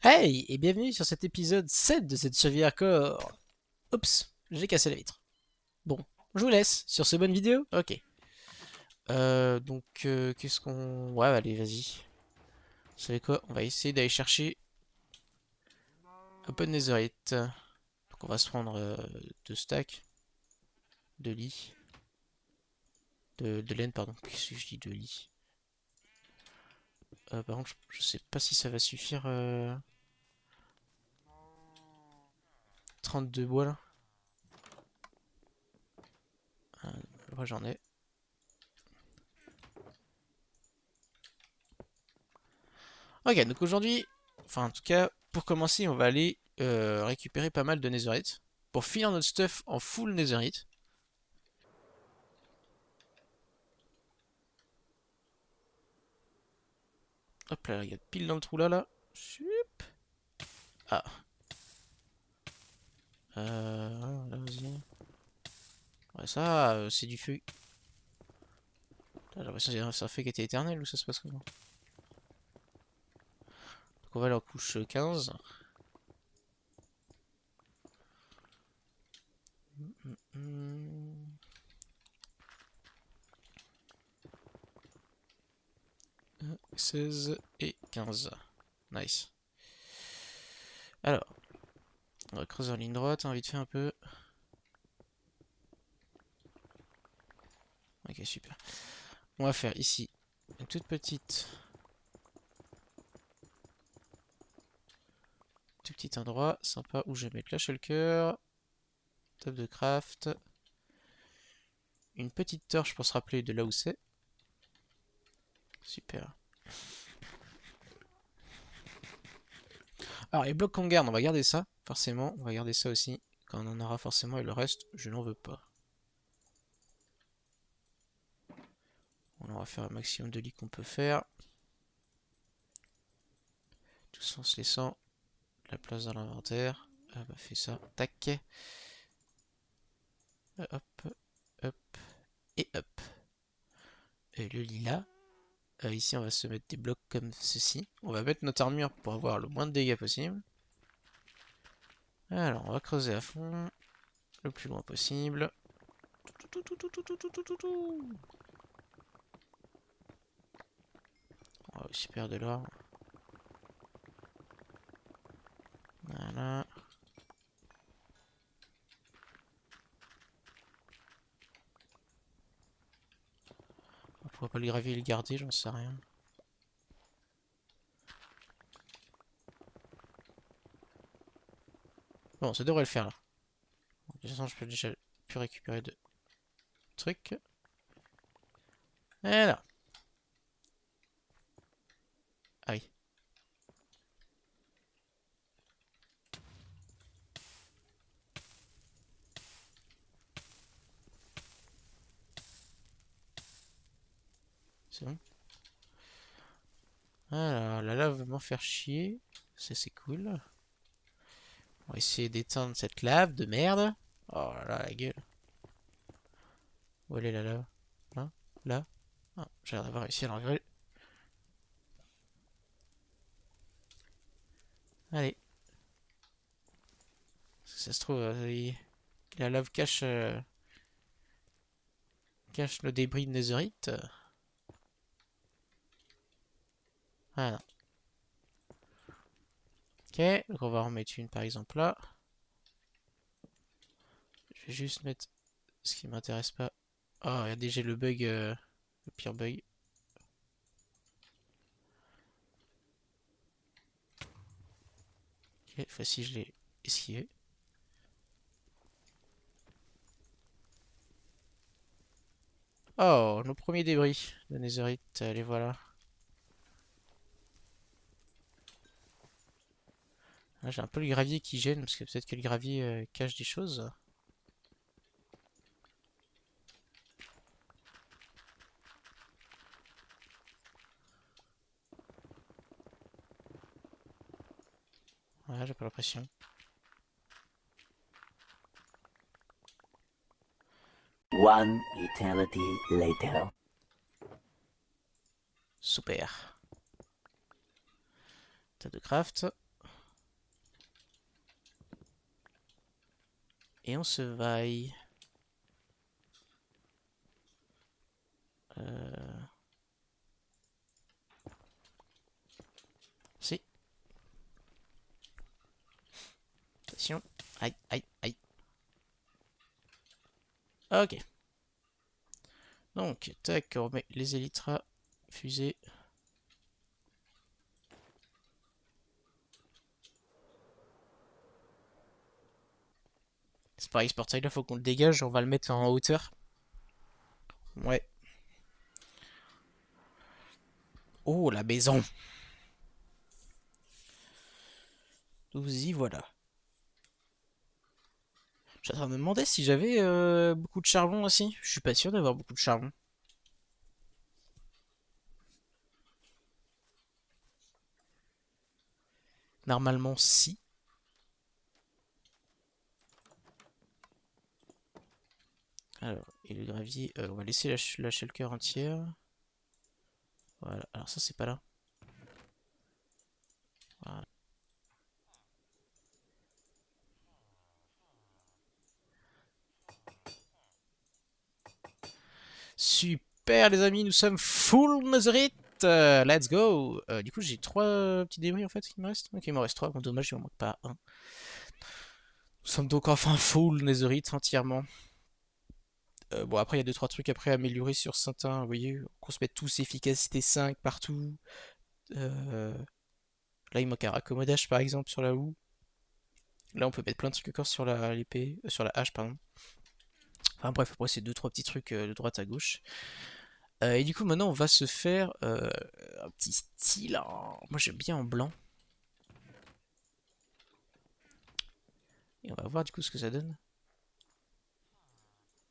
Hey, et bienvenue sur cet épisode 7 de cette survie hardcore. Oups, j'ai cassé la vitre. Bon, je vous laisse sur ce bonne vidéo. Ok. Qu'est-ce qu'on... Ouais, allez, vas-y. Vous savez quoi? On va essayer d'aller chercher un peu de netherite. Donc on va se prendre deux stacks de lit. De laine, pardon. Qu'est-ce que je dis de lit? Par contre, je sais pas si ça va suffire. 32 bois là. Ouais, j'en ai. Ok, donc aujourd'hui, enfin en tout cas, pour commencer, on va aller récupérer pas mal de netherite pour finir notre stuff en full netherite. Hop là, il y a pile dans le trou là, là. Chup. Ah. Là, vas-y. Ouais, ça, c'est du feu. J'ai l'impression que c'est un feu qui était éternel ou ça se passe comment? Donc on va aller en couche 15. Hmm. 16 et 15. Nice. Alors, on va creuser en ligne droite, hein, vite fait un peu. Ok, super. On va faire ici une toute petite, tout petit endroit sympa où je vais mettre la shulker. Table de craft. Une petite torche pour se rappeler de là où c'est. Super. Alors les blocs qu'on garde, on va garder ça, forcément. On va garder ça aussi, quand on en aura forcément. Et le reste, je n'en veux pas. On va faire un maximum de lits qu'on peut faire. Tout en se laissant la place dans l'inventaire. Ah bah fais ça. Tac. Hop, hop, et hop. Et le lilas. Ici, on va se mettre des blocs comme ceci. On va mettre notre armure pour avoir le moins de dégâts possible. Alors, on va creuser à fond, le plus loin possible. On va aussi perdre de l'or. Voilà. On pourra pas le gravier et le garder, j'en sais rien. Bon, ça devrait le faire là. De toute façon, je peux déjà plus récupérer de trucs. Voilà. Ah oui. C'est bon. Alors, la lave va m'en faire chier. Ça, c'est cool. On va essayer d'éteindre cette lave de merde. Oh là là, la gueule. Où elle est la lave? Là? Là? Ah, j'ai l'air d'avoir réussi à l'enlever. Allez. Ça se trouve, la lave cache le débris de netherite. Voilà. Ok, donc on va en mettre une par exemple là. Je vais juste mettre ce qui m'intéresse pas. Oh, regardez, j'ai le bug, le pire bug. Ok, cette fois-ci je l'ai esquivé. Oh, nos premiers débris de netherite, les voilà. Là, j'ai un peu le gravier qui gêne, parce que peut-être que le gravier cache des choses. Ouais, j'ai pas l'impression. One eternity later. Super. Tas de craft. Et on se vaille. Euh... Si. Attention. Aïe, aïe, aïe. Ok. Donc, tac, on remet les élytras, fusée. C'est pareil, ce portail là, faut qu'on le dégage, on va le mettre en hauteur. Ouais. Oh, la maison. Nous y voilà. Je suis en train de me demander si j'avais beaucoup de charbon aussi. Je suis pas sûr d'avoir beaucoup de charbon. Normalement, si. Alors, et le gravier, on va laisser la shulker entière. Voilà, alors ça c'est pas là. Voilà. Super les amis, nous sommes full netherite. Let's go. Du coup j'ai 3 petits débris en fait qui me restent. Ok, il me reste 3, bon dommage il en manque pas un. Nous sommes donc enfin full netherite entièrement. Bon après il y a 2-3 trucs après à améliorer sur certains, vous voyez, qu'on se mette tous efficacité 5 partout. Là il manque un raccommodage par exemple sur la houe. Là on peut mettre plein de trucs encore sur l'épée, sur la hache pardon. Enfin bref, après c'est 2-3 petits trucs de droite à gauche. Et du coup maintenant on va se faire un petit style. Moi j'aime bien en blanc. Et on va voir du coup ce que ça donne.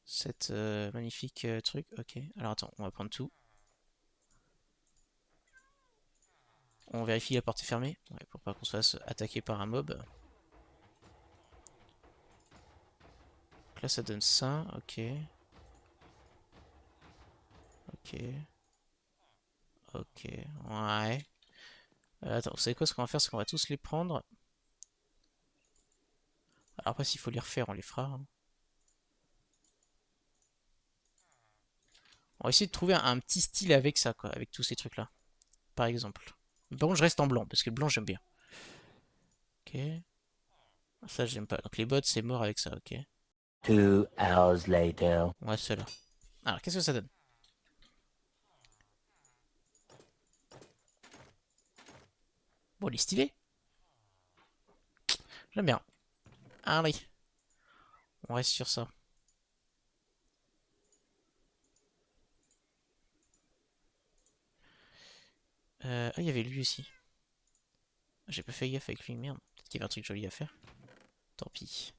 Cette magnifique truc. Ok, alors attends, on va prendre tout. On vérifie la porte est fermée. Ouais, pour pas qu'on se fasse attaquer par un mob. Donc là ça donne ça, ok. Ok. Ok, ouais. Attends, vous savez quoi, ce qu'on va faire, c'est qu'on va tous les prendre. Alors après, s'il faut les refaire, on les fera, hein. On va essayer de trouver un petit style avec ça, quoi, avec tous ces trucs-là. Par exemple. Bon, je reste en blanc, parce que le blanc, j'aime bien. Ok. Ça, j'aime pas. Donc les bots, c'est mort avec ça, ok. 2 hours later. On reste là. Alors, qu'est-ce que ça donne? Bon, il est stylé. J'aime bien. Allez. On reste sur ça. Ah, il y avait lui aussi. J'ai pas fait gaffe avec lui, merde. Peut-être qu'il y avait un truc joli à faire. Tant pis.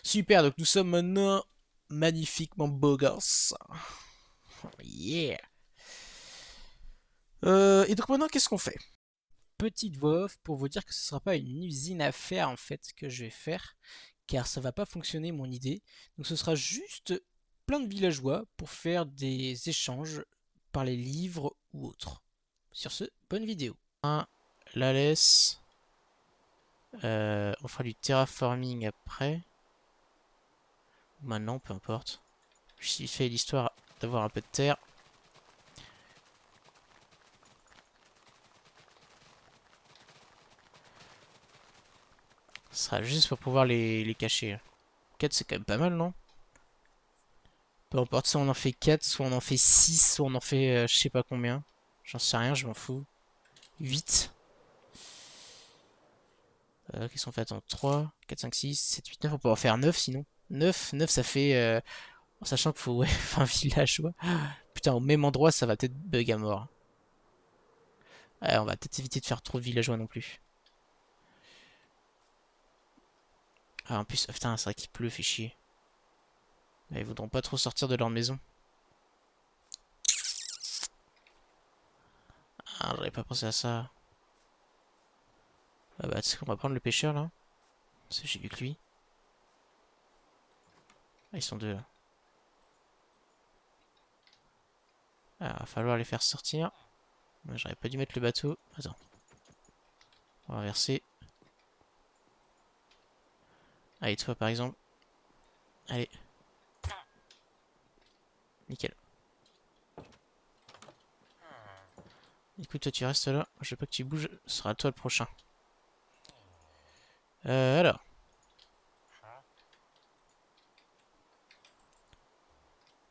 Super, donc nous sommes maintenant magnifiquement beaux gosses. Yeah. Et donc maintenant, qu'est-ce qu'on fait? Petite voix off pour vous dire que ce ne sera pas une usine à faire en fait que je vais faire, car ça va pas fonctionner mon idée. Donc ce sera juste plein de villageois pour faire des échanges par les livres ou autres. Sur ce, bonne vidéo. La laisse. On fera du terraforming après. Maintenant, peu importe. Je fais l'histoire d'avoir un peu de terre. Ce sera juste pour pouvoir les cacher. 4 c'est quand même pas mal, non? Peu importe, soit on en fait 4, soit on en fait 6, soit on en fait je sais pas combien. J'en sais rien, je m'en fous. 8. Qu'est-ce qu'on fait? Attends, 3, 4, 5, 6, 7, 8, 9. On peut en faire 9 sinon. 9 ça fait... en sachant qu'il faut ouais, un village. Ouais. Putain, au même endroit, ça va peut-être bug à mort. Ouais, on va peut-être éviter de faire trop de villageois non plus. Ah, en plus, putain, c'est vrai qu'il pleut, fait chier. Ils voudront pas trop sortir de leur maison. Ah, j'aurais pas pensé à ça. Ah bah, tu sais qu'on va prendre le pêcheur là. Parce que j'ai vu que lui. Ah, ils sont deux là. Ah, va falloir les faire sortir. J'aurais pas dû mettre le bateau. Attends. On va inverser. Allez, toi par exemple. Allez. Nickel. Écoute, toi tu restes là. Je veux pas que tu bouges. Ce sera toi le prochain. Alors.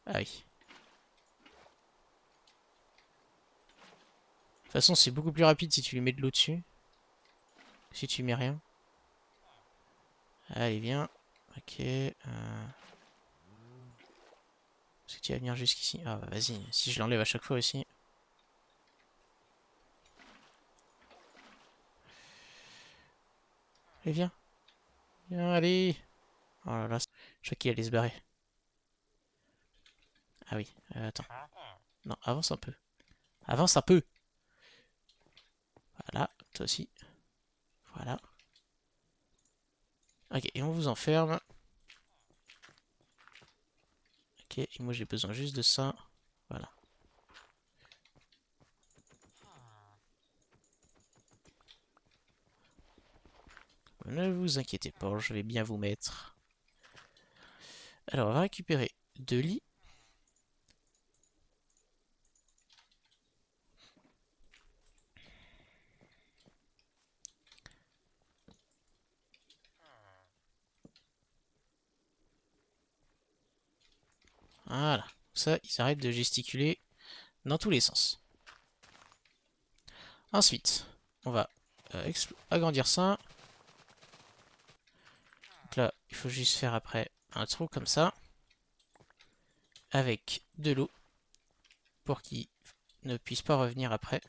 Ah oui. De toute façon, c'est beaucoup plus rapide si tu lui mets de l'eau dessus. Si tu mets rien. Allez, viens. Ok. Est-ce que tu vas venir jusqu'ici? Ah bah vas-y. Si je l'enlève à chaque fois aussi. Allez, viens. Viens, allez. Oh là là. Je crois qu'il allait se barrer. Ah oui. Attends. Non, avance un peu. Avance un peu. Voilà. Toi aussi. Voilà. Ok. Et on vous enferme. Ok. Et moi j'ai besoin juste de ça. Voilà. Ne vous inquiétez pas, je vais bien vous mettre. Alors, on va récupérer 2 lits. Voilà. Ça, ils arrêtent de gesticuler dans tous les sens. Ensuite, on va agrandir ça. Donc là, il faut juste faire après un trou comme ça. Avec de l'eau. Pour qu'ils ne puissent pas revenir après.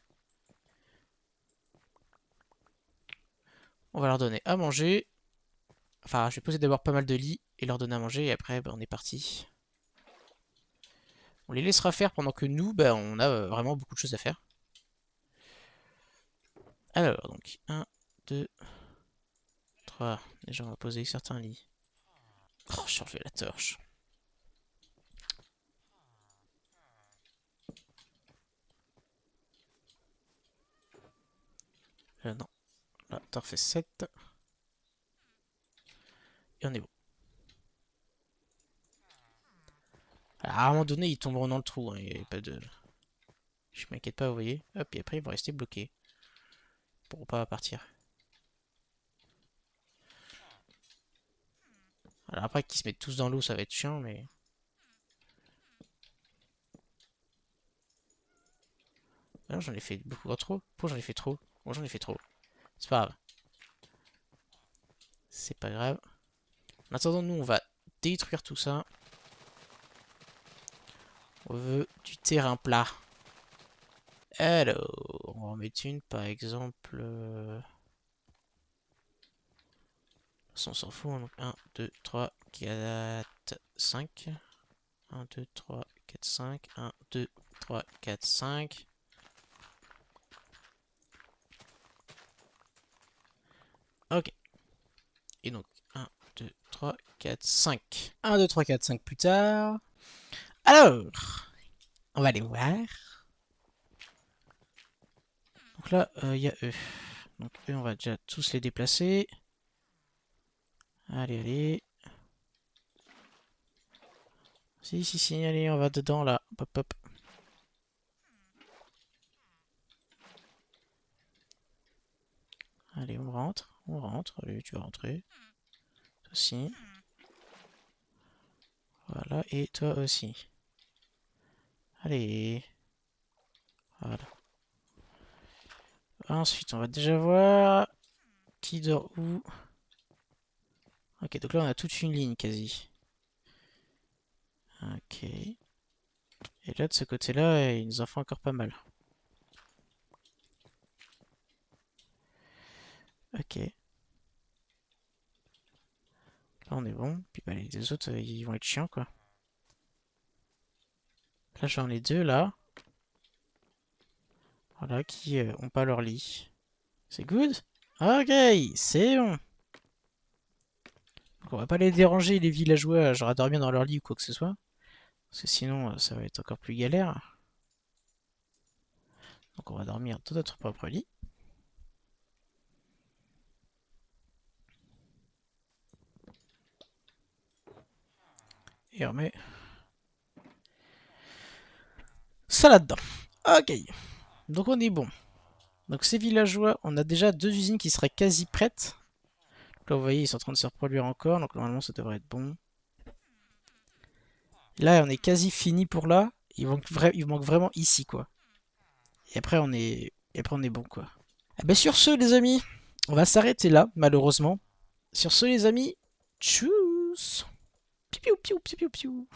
On va leur donner à manger. Enfin, je vais poser d'abord pas mal de lits et leur donner à manger. Et après, on est parti. On les laissera faire pendant que nous, on a vraiment beaucoup de choses à faire. Alors, donc, 1, 2, 3. Déjà, on va poser certains lits. Oh, j'ai enlevé la torche. Non. Là, t'en refais 7. Et on est bon. Alors, à un moment donné, ils tomberont dans le trou. Hein, y a pas de... Je m'inquiète pas, vous voyez. Hop, et après, ils vont rester bloqués. Ils pourront pas partir. Alors après, qu'ils se mettent tous dans l'eau, ça va être chiant, mais... Alors, j'en ai fait beaucoup trop. Pourquoi j'en ai fait trop? Bon, j'en ai fait trop. C'est pas grave. C'est pas grave. En attendant, nous, on va détruire tout ça. On veut du terrain plat. Alors, on va en mettre une, par exemple... On s'en fout. Donc 1, 2, 3, 4, 5. 1, 2, 3, 4, 5. 1, 2, 3, 4, 5. Ok. Et donc, 1, 2, 3, 4, 5. 1, 2, 3, 4, 5 plus tard. Alors, on va aller voir. Donc là, il y a eux. Donc eux, on va déjà tous les déplacer. Allez, allez. Si, si, si, allez, on va dedans là. Hop, hop. Allez, on rentre. On rentre. Allez, tu vas rentrer. Toi aussi. Voilà, et toi aussi. Allez. Voilà. Ensuite, on va déjà voir qui dort où. Ok, donc là, on a toute une ligne quasi. Ok. Et là, de ce côté-là, il nous en faut encore pas mal. Ok. Là, on est bon. Puis les autres, ils vont être chiants, quoi. Là, j'en ai deux, là. Voilà, qui ont pas leur lit. C'est good? Ok, c'est bon. Donc, on va pas les déranger, les villageois, genre à dormir dans leur lit ou quoi que ce soit. Parce que sinon, ça va être encore plus galère. Donc, on va dormir dans notre propre lit. Et on met ça là-dedans. Ok. Donc on est bon. Donc ces villageois, on a déjà 2 usines qui seraient quasi prêtes. Donc là vous voyez ils sont en train de se reproduire encore. Donc normalement ça devrait être bon. Là on est quasi fini pour là. Il manque vraiment ici quoi. Et après on est bon quoi. Et bien sur ce les amis, on va s'arrêter là malheureusement. Sur ce les amis, tchuss. Piou piou piou piou piou.